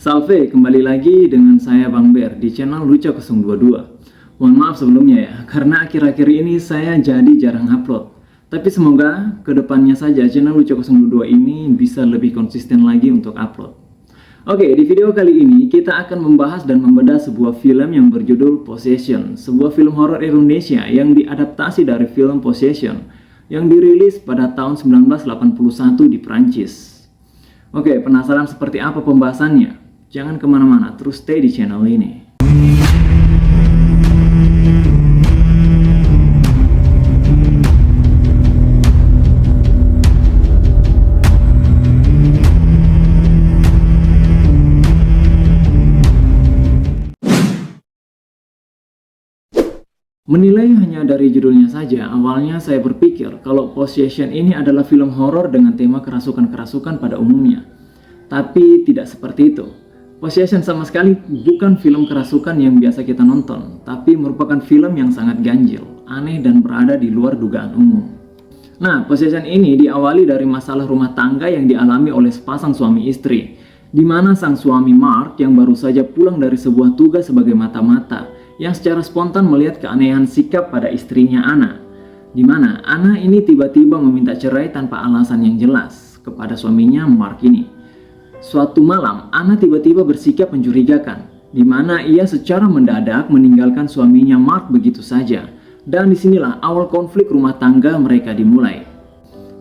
Salve, kembali lagi dengan saya Bang Ber di channel Lucha 022. Mohon maaf sebelumnya ya, karena akhir-akhir ini saya jadi jarang upload. Tapi semoga kedepannya saja channel Lucha 022 ini bisa lebih konsisten lagi untuk upload. Oke, di video kali ini kita akan membahas dan membedah sebuah film yang berjudul Possession, sebuah film horor Indonesia yang diadaptasi dari film Possession yang dirilis pada tahun 1981 di Prancis. Oke, penasaran seperti apa pembahasannya? Jangan kemana-mana, terus stay di channel ini. Menilai hanya dari judulnya saja, awalnya saya berpikir kalau Possession ini adalah film horor dengan tema kerasukan-kerasukan pada umumnya. Tapi tidak seperti itu. Possession sama sekali bukan film kerasukan yang biasa kita nonton, tapi merupakan film yang sangat ganjil, aneh dan berada di luar dugaan umum. Nah, Possession ini diawali dari masalah rumah tangga yang dialami oleh sepasang suami istri, di mana sang suami Mark yang baru saja pulang dari sebuah tugas sebagai mata-mata, yang secara spontan melihat keanehan sikap pada istrinya Anna, di mana Anna ini tiba-tiba meminta cerai tanpa alasan yang jelas kepada suaminya Mark ini. Suatu malam, Anna tiba-tiba bersikap mencurigakan, di mana ia secara mendadak meninggalkan suaminya Mark begitu saja. Dan disinilah awal konflik rumah tangga mereka dimulai.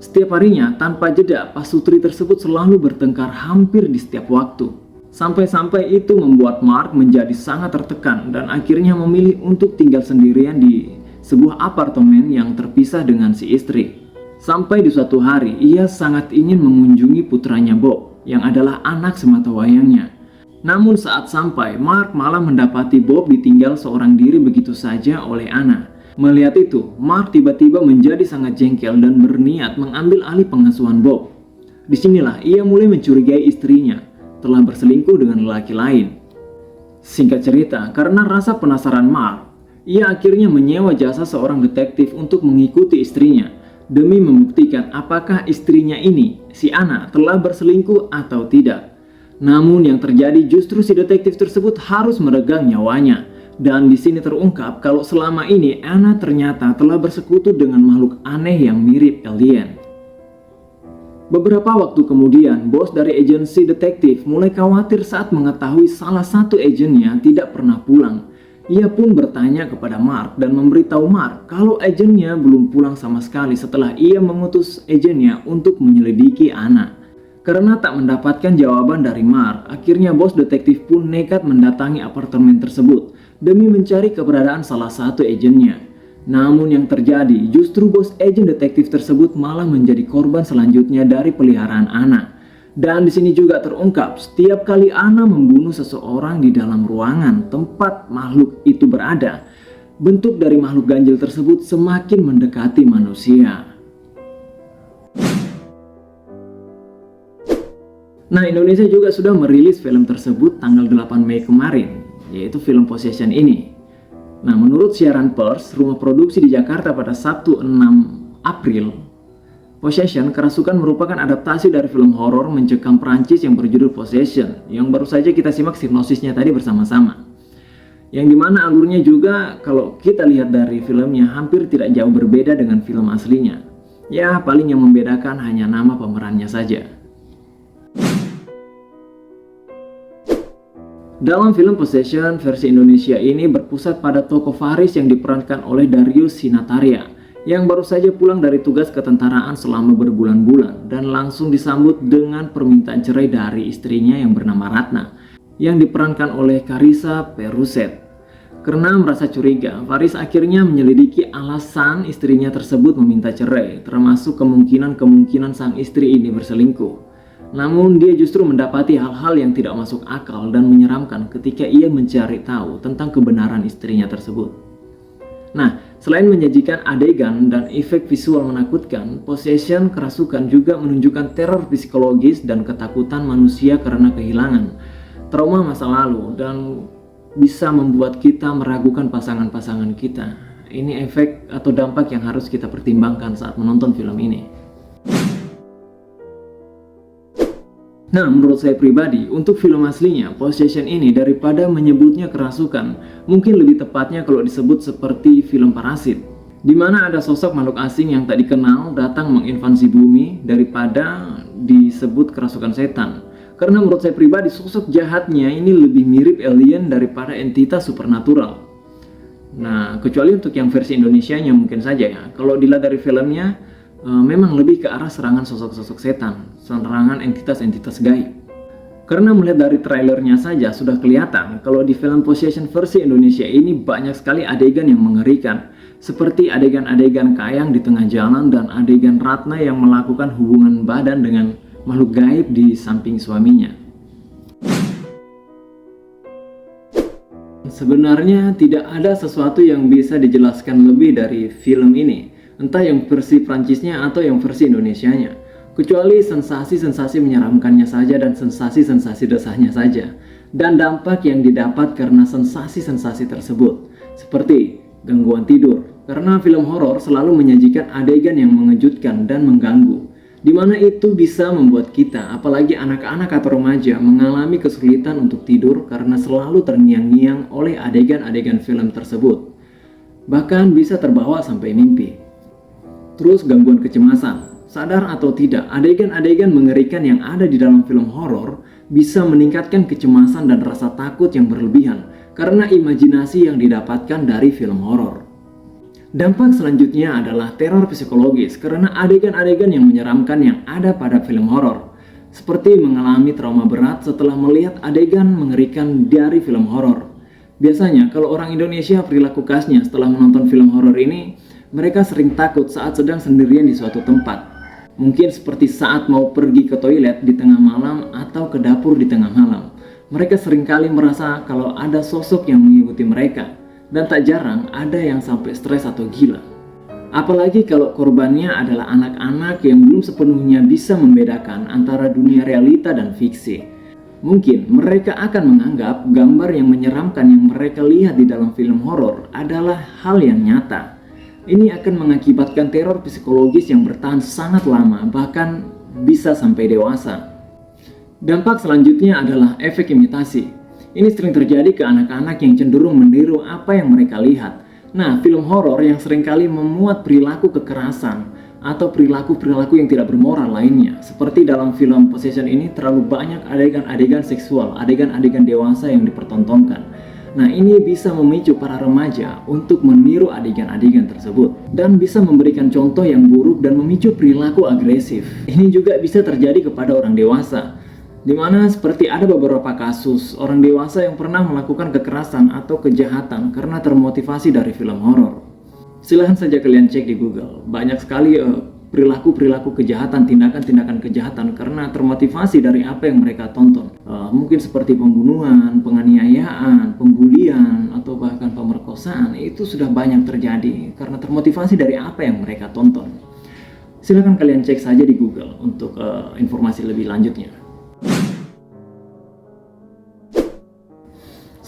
Setiap harinya, tanpa jeda, pasutri tersebut selalu bertengkar hampir di setiap waktu. Sampai-sampai itu membuat Mark menjadi sangat tertekan dan akhirnya memilih untuk tinggal sendirian di sebuah apartemen yang terpisah dengan si istri. Sampai di suatu hari, ia sangat ingin mengunjungi putranya Bob, yang adalah anak sematawayangnya. Namun saat sampai, Mark malah mendapati Bob ditinggal seorang diri begitu saja oleh Anna. Melihat itu, Mark tiba-tiba menjadi sangat jengkel dan berniat mengambil alih pengasuhan Bob. Disinilah ia mulai mencurigai istrinya telah berselingkuh dengan lelaki lain. Singkat cerita, karena rasa penasaran Mark, ia akhirnya menyewa jasa seorang detektif untuk mengikuti istrinya demi membuktikan apakah istrinya ini, si Anna, telah berselingkuh atau tidak. Namun yang terjadi justru si detektif tersebut harus meregang nyawanya. Dan di sini terungkap kalau selama ini Anna ternyata telah bersekutu dengan makhluk aneh yang mirip alien. Beberapa waktu kemudian, bos dari agensi detektif mulai khawatir saat mengetahui salah satu agennya tidak pernah pulang. Ia pun bertanya kepada Mark dan memberitahu Mark kalau agennya belum pulang sama sekali setelah ia mengutus agennya untuk menyelidiki Anna. Karena tak mendapatkan jawaban dari Mark, akhirnya bos detektif pun nekat mendatangi apartemen tersebut demi mencari keberadaan salah satu agennya. Namun yang terjadi justru bos agen detektif tersebut malah menjadi korban selanjutnya dari peliharaan Anna. Dan di sini juga terungkap setiap kali Anna membunuh seseorang di dalam ruangan tempat makhluk itu berada, bentuk dari makhluk ganjil tersebut semakin mendekati manusia. Nah, Indonesia juga sudah merilis film tersebut tanggal 8 Mei kemarin, yaitu film Possession ini. Nah, menurut siaran pers, rumah produksi di Jakarta pada Sabtu 6 April, Possession kerasukan merupakan adaptasi dari film horor mencekam Prancis yang berjudul Possession, yang baru saja kita simak sinopsisnya tadi bersama-sama. Yang dimana alurnya juga kalau kita lihat dari filmnya hampir tidak jauh berbeda dengan film aslinya. Ya, paling yang membedakan hanya nama pemerannya saja. Dalam film Possession versi Indonesia ini berpusat pada tokoh Faris yang diperankan oleh Darius Sinataria, yang baru saja pulang dari tugas ketentaraan selama berbulan-bulan dan langsung disambut dengan permintaan cerai dari istrinya yang bernama Ratna, yang diperankan oleh Carissa Peruset. Karena merasa curiga, Faris akhirnya menyelidiki alasan istrinya tersebut meminta cerai, termasuk kemungkinan sang istri ini berselingkuh. Namun dia justru mendapati hal-hal yang tidak masuk akal dan menyeramkan ketika ia mencari tahu tentang kebenaran istrinya tersebut. Nah, selain menyajikan adegan dan efek visual menakutkan, Possession kerasukan juga menunjukkan teror psikologis dan ketakutan manusia karena kehilangan, trauma masa lalu, dan bisa membuat kita meragukan pasangan-pasangan kita. Ini efek atau dampak yang harus kita pertimbangkan saat menonton film ini. Nah, menurut saya pribadi, untuk film aslinya, possession ini daripada menyebutnya kerasukan, mungkin lebih tepatnya kalau disebut seperti film Parasit, di mana ada sosok makhluk asing yang tak dikenal datang menginvasi bumi daripada disebut kerasukan setan. Karena menurut saya pribadi, sosok jahatnya ini lebih mirip alien daripada entitas supernatural. Nah, kecuali untuk yang versi Indonesianya mungkin saja ya. Kalau dilihat dari filmnya, memang lebih ke arah serangan sosok-sosok setan, serangan entitas-entitas gaib. Karena melihat dari trailernya saja sudah kelihatan kalau di film Possession versi Indonesia ini banyak sekali adegan yang mengerikan, seperti adegan-adegan Kayang di tengah jalan dan adegan Ratna yang melakukan hubungan badan dengan makhluk gaib di samping suaminya. Sebenarnya tidak ada sesuatu yang bisa dijelaskan lebih dari film ini, entah yang versi Prancisnya atau yang versi Indonesianya, kecuali sensasi-sensasi menyeramkannya saja dan sensasi-sensasi desahnya saja, dan dampak yang didapat karena sensasi-sensasi tersebut, seperti gangguan tidur, karena film horor selalu menyajikan adegan yang mengejutkan dan mengganggu, di mana itu bisa membuat kita, apalagi anak-anak atau remaja, mengalami kesulitan untuk tidur karena selalu terngiang-ngiang oleh adegan-adegan film tersebut, bahkan bisa terbawa sampai mimpi. Terus gangguan kecemasan, sadar atau tidak, adegan-adegan mengerikan yang ada di dalam film horor bisa meningkatkan kecemasan dan rasa takut yang berlebihan karena imajinasi yang didapatkan dari film horor. Dampak selanjutnya adalah teror psikologis karena adegan-adegan yang menyeramkan yang ada pada film horor, seperti mengalami trauma berat setelah melihat adegan mengerikan dari film horor. Biasanya kalau orang Indonesia perilaku khasnya setelah menonton film horor ini, mereka sering takut saat sedang sendirian di suatu tempat. Mungkin seperti saat mau pergi ke toilet di tengah malam atau ke dapur di tengah malam. Mereka seringkali merasa kalau ada sosok yang mengikuti mereka, dan tak jarang ada yang sampai stres atau gila. Apalagi kalau korbannya adalah anak-anak yang belum sepenuhnya bisa membedakan antara dunia realita dan fiksi. Mungkin mereka akan menganggap gambar yang menyeramkan yang mereka lihat di dalam film horor adalah hal yang nyata. Ini akan mengakibatkan teror psikologis yang bertahan sangat lama, bahkan bisa sampai dewasa. Dampak selanjutnya adalah efek imitasi. Ini sering terjadi ke anak-anak yang cenderung meniru apa yang mereka lihat. Nah, film horor yang seringkali memuat perilaku kekerasan atau perilaku-perilaku yang tidak bermoral lainnya. Seperti dalam film Possession ini terlalu banyak adegan-adegan seksual, adegan-adegan dewasa yang dipertontonkan. Nah, ini bisa memicu para remaja untuk meniru adegan-adegan tersebut dan bisa memberikan contoh yang buruk dan memicu perilaku agresif. Ini juga bisa terjadi kepada orang dewasa, di mana seperti ada beberapa kasus orang dewasa yang pernah melakukan kekerasan atau kejahatan karena termotivasi dari film horor. Silahkan saja kalian cek di Google, banyak sekali perilaku-perilaku kejahatan, tindakan-tindakan kejahatan karena termotivasi dari apa yang mereka tonton. Mungkin seperti pembunuhan, penganiayaan, pembulian, atau bahkan pemerkosaan. Itu sudah banyak terjadi karena termotivasi dari apa yang mereka tonton. Silahkan kalian cek saja di Google untuk informasi lebih lanjutnya.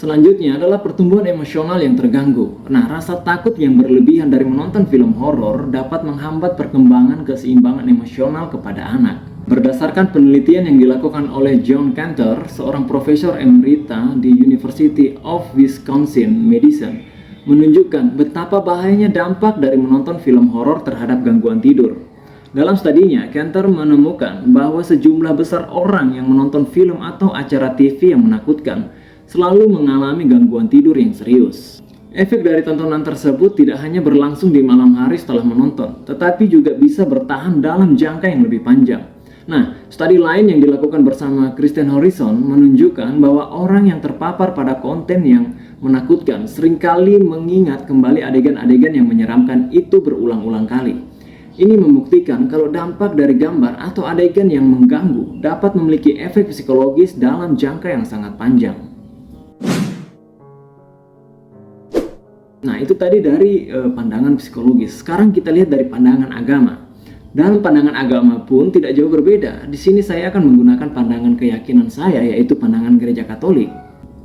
Selanjutnya adalah pertumbuhan emosional yang terganggu. Nah, rasa takut yang berlebihan dari menonton film horor dapat menghambat perkembangan keseimbangan emosional kepada anak. Berdasarkan penelitian yang dilakukan oleh John Cantor, seorang profesor emerita di University of Wisconsin-Madison, menunjukkan betapa bahayanya dampak dari menonton film horor terhadap gangguan tidur. Dalam studinya, Cantor menemukan bahwa sejumlah besar orang yang menonton film atau acara TV yang menakutkan selalu mengalami gangguan tidur yang serius. Efek dari tontonan tersebut tidak hanya berlangsung di malam hari setelah menonton, tetapi juga bisa bertahan dalam jangka yang lebih panjang. Nah, studi lain yang dilakukan bersama Kristen Harrison menunjukkan bahwa orang yang terpapar pada konten yang menakutkan seringkali mengingat kembali adegan-adegan yang menyeramkan itu berulang-ulang kali. Ini membuktikan kalau dampak dari gambar atau adegan yang mengganggu dapat memiliki efek psikologis dalam jangka yang sangat panjang. Nah, itu tadi dari pandangan psikologis. Sekarang kita lihat dari pandangan agama. Dalam pandangan agama pun tidak jauh berbeda. Di sini saya akan menggunakan pandangan keyakinan saya, yaitu pandangan Gereja Katolik.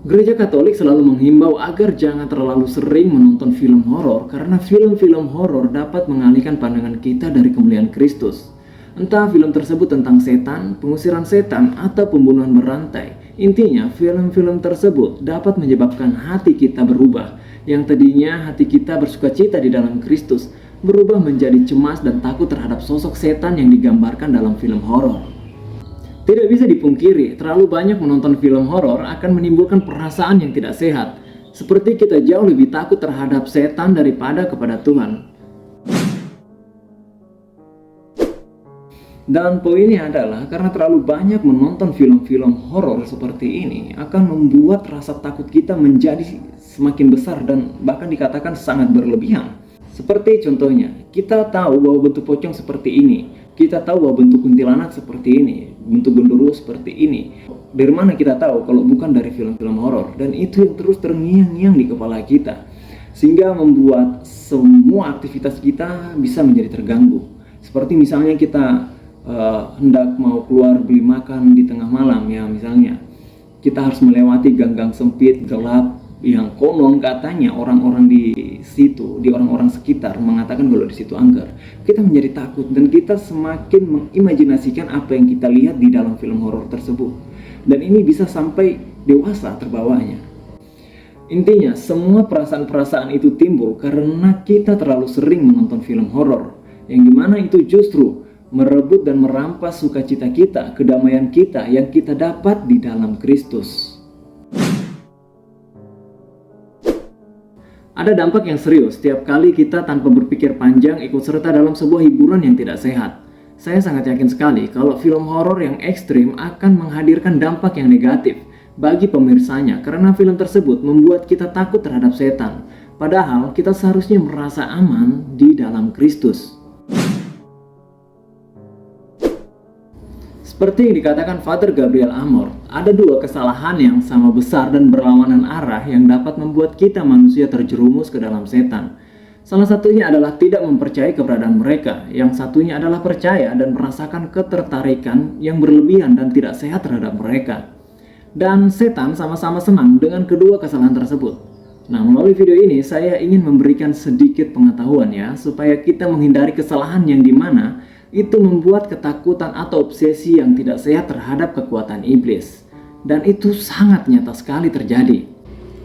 Gereja Katolik selalu menghimbau agar jangan terlalu sering menonton film horor karena film-film horor dapat mengalihkan pandangan kita dari kemuliaan Kristus. Entah film tersebut tentang setan, pengusiran setan, atau pembunuhan berantai. Intinya, film-film tersebut dapat menyebabkan hati kita berubah. Yang tadinya hati kita bersukacita di dalam Kristus, berubah menjadi cemas dan takut terhadap sosok setan yang digambarkan dalam film horor. Tidak bisa dipungkiri, terlalu banyak menonton film horor akan menimbulkan perasaan yang tidak sehat. Seperti kita jauh lebih takut terhadap setan daripada kepada Tuhan. Dan poinnya adalah karena terlalu banyak menonton film-film horor seperti ini akan membuat rasa takut kita menjadi semakin besar dan bahkan dikatakan sangat berlebihan. Seperti contohnya, kita tahu bahwa bentuk pocong seperti ini, kita tahu bahwa bentuk kuntilanak seperti ini, bentuk genderuwo seperti ini. Dari mana kita tahu kalau bukan dari film-film horor? Dan itu yang terus terngiang-ngiang di kepala kita, sehingga membuat semua aktivitas kita bisa menjadi terganggu. Seperti misalnya kita hendak mau keluar beli makan di tengah malam, ya misalnya kita harus melewati gang-gang sempit, gelap, yang konon katanya orang-orang di situ, di orang-orang sekitar mengatakan kalau di situ angker. Kita menjadi takut dan kita semakin mengimajinasikan apa yang kita lihat di dalam film horor tersebut, dan ini bisa sampai dewasa terbawanya. Intinya, semua perasaan-perasaan itu timbul karena kita terlalu sering menonton film horor, yang dimana itu justru merebut dan merampas sukacita kita, kedamaian kita yang kita dapat di dalam Kristus. Ada dampak yang serius setiap kali kita tanpa berpikir panjang ikut serta dalam sebuah hiburan yang tidak sehat. Saya sangat yakin sekali kalau film horor yang ekstrim akan menghadirkan dampak yang negatif bagi pemirsanya, karena film tersebut membuat kita takut terhadap setan, padahal kita seharusnya merasa aman di dalam Kristus. Seperti yang dikatakan Father Gabriel Amor, ada dua kesalahan yang sama besar dan berlawanan arah yang dapat membuat kita manusia terjerumus ke dalam setan. Salah satunya adalah tidak mempercayai keberadaan mereka, yang satunya adalah percaya dan merasakan ketertarikan yang berlebihan dan tidak sehat terhadap mereka. Dan setan sama-sama senang dengan kedua kesalahan tersebut. Nah, melalui video ini saya ingin memberikan sedikit pengetahuan ya, supaya kita menghindari kesalahan yang dimana itu membuat ketakutan atau obsesi yang tidak sehat terhadap kekuatan iblis. Dan itu sangat nyata sekali terjadi.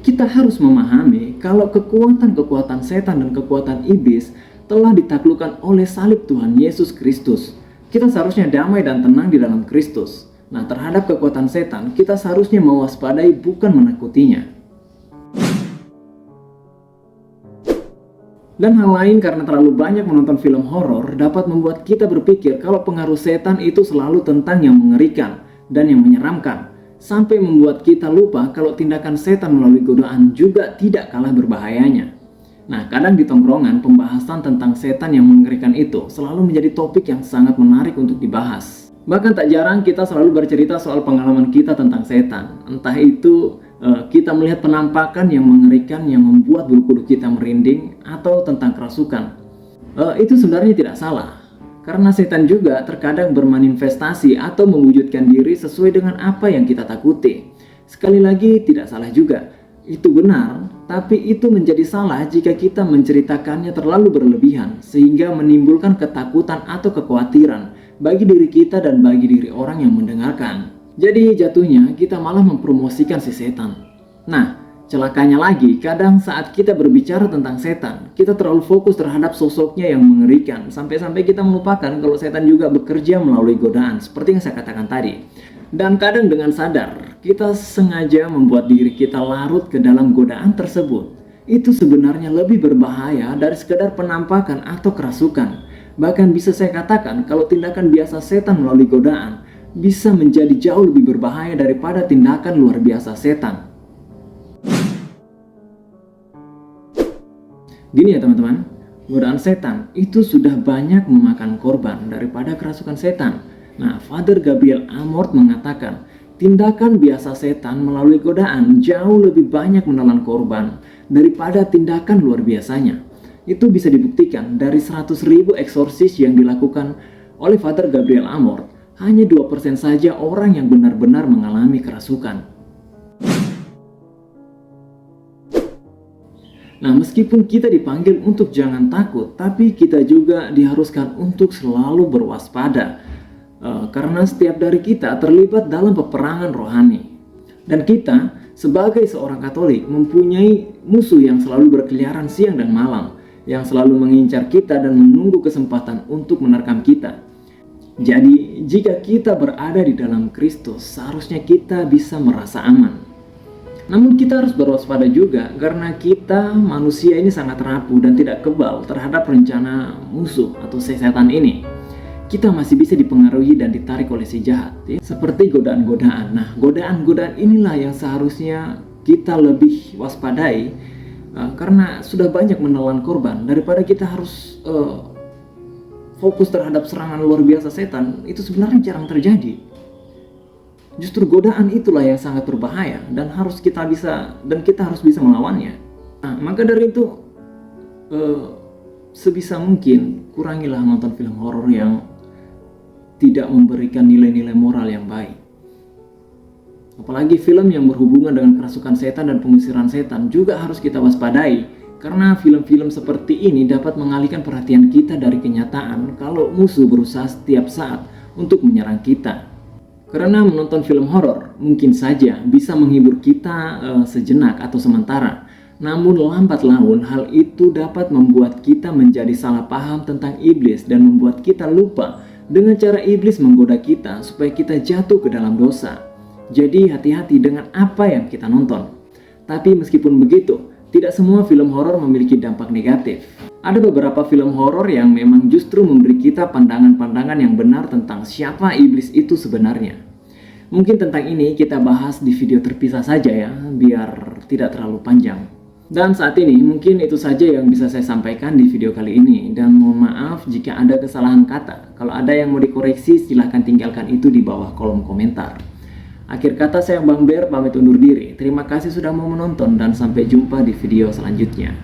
Kita harus memahami kalau kekuatan-kekuatan setan dan kekuatan iblis telah ditaklukkan oleh salib Tuhan Yesus Kristus. Kita seharusnya damai dan tenang di dalam Kristus. Nah, terhadap kekuatan setan, kita seharusnya mewaspadai bukan menakutinya. Dan hal lain, karena terlalu banyak menonton film horor dapat membuat kita berpikir kalau pengaruh setan itu selalu tentang yang mengerikan dan yang menyeramkan, sampai membuat kita lupa kalau tindakan setan melalui godaan juga tidak kalah berbahayanya. Nah, kadang di tongkrongan pembahasan tentang setan yang mengerikan itu selalu menjadi topik yang sangat menarik untuk dibahas. Bahkan tak jarang kita selalu bercerita soal pengalaman kita tentang setan, entah itu kita melihat penampakan yang mengerikan yang membuat bulu kuduk kita merinding, atau tentang kerasukan. Itu sebenarnya tidak salah, karena setan juga terkadang bermanifestasi atau mewujudkan diri sesuai dengan apa yang kita takuti. Sekali lagi, tidak salah juga, itu benar, tapi itu menjadi salah jika kita menceritakannya terlalu berlebihan sehingga menimbulkan ketakutan atau kekhawatiran bagi diri kita dan bagi diri orang yang mendengarkan. Jadi jatuhnya kita malah mempromosikan si setan. Nah, celakanya lagi, kadang saat kita berbicara tentang setan, kita terlalu fokus terhadap sosoknya yang mengerikan, sampai-sampai kita melupakan kalau setan juga bekerja melalui godaan, seperti yang saya katakan tadi. Dan kadang dengan sadar, kita sengaja membuat diri kita larut ke dalam godaan tersebut. Itu sebenarnya lebih berbahaya dari sekedar penampakan atau kerasukan. Bahkan bisa saya katakan kalau tindakan biasa setan melalui godaan bisa menjadi jauh lebih berbahaya daripada tindakan luar biasa setan. Gini ya teman-teman, godaan setan itu sudah banyak memakan korban daripada kerasukan setan. Nah, Father Gabriel Amor mengatakan, tindakan biasa setan melalui godaan jauh lebih banyak menelan korban daripada tindakan luar biasanya. Itu bisa dibuktikan dari 100.000 eksorsis yang dilakukan oleh Father Gabriel Amor. Hanya 2% saja orang yang benar-benar mengalami kerasukan. Nah, meskipun kita dipanggil untuk jangan takut, tapi kita juga diharuskan untuk selalu berwaspada. Karena setiap dari kita terlibat dalam peperangan rohani. Dan kita sebagai seorang Katolik mempunyai musuh yang selalu berkeliaran siang dan malam, yang selalu mengincar kita dan menunggu kesempatan untuk menerkam kita. Jadi, jika kita berada di dalam Kristus, seharusnya kita bisa merasa aman. Namun kita harus berwaspada juga karena kita manusia ini sangat rapuh dan tidak kebal terhadap rencana musuh atau setan ini. Kita masih bisa dipengaruhi dan ditarik oleh si jahat, ya. Seperti godaan-godaan. Nah, godaan-godaan inilah yang seharusnya kita lebih waspadai karena sudah banyak menelan korban. Daripada kita harus fokus terhadap serangan luar biasa setan, itu sebenarnya jarang terjadi. Justru godaan itulah yang sangat berbahaya dan kita harus bisa melawannya. Nah, maka dari itu sebisa mungkin kurangilah nonton film horor yang tidak memberikan nilai-nilai moral yang baik. Apalagi film yang berhubungan dengan kerasukan setan dan pengusiran setan juga harus kita waspadai, karena film-film seperti ini dapat mengalihkan perhatian kita dari kenyataan kalau musuh berusaha setiap saat untuk menyerang kita. Karena menonton film horor mungkin saja bisa menghibur kita sejenak atau sementara. Namun lambat laun hal itu dapat membuat kita menjadi salah paham tentang iblis dan membuat kita lupa dengan cara iblis menggoda kita supaya kita jatuh ke dalam dosa. Jadi hati-hati dengan apa yang kita nonton. Tapi meskipun begitu, tidak semua film horor memiliki dampak negatif. Ada beberapa film horor yang memang justru memberi kita pandangan-pandangan yang benar tentang siapa iblis itu sebenarnya. Mungkin tentang ini kita bahas di video terpisah saja ya, biar tidak terlalu panjang. Dan saat ini mungkin itu saja yang bisa saya sampaikan di video kali ini. Dan mohon maaf jika ada kesalahan kata. Kalau ada yang mau dikoreksi silahkan tinggalkan itu di bawah kolom komentar. Akhir kata saya Bang Ber pamit undur diri. Terima kasih sudah mau menonton dan sampai jumpa di video selanjutnya.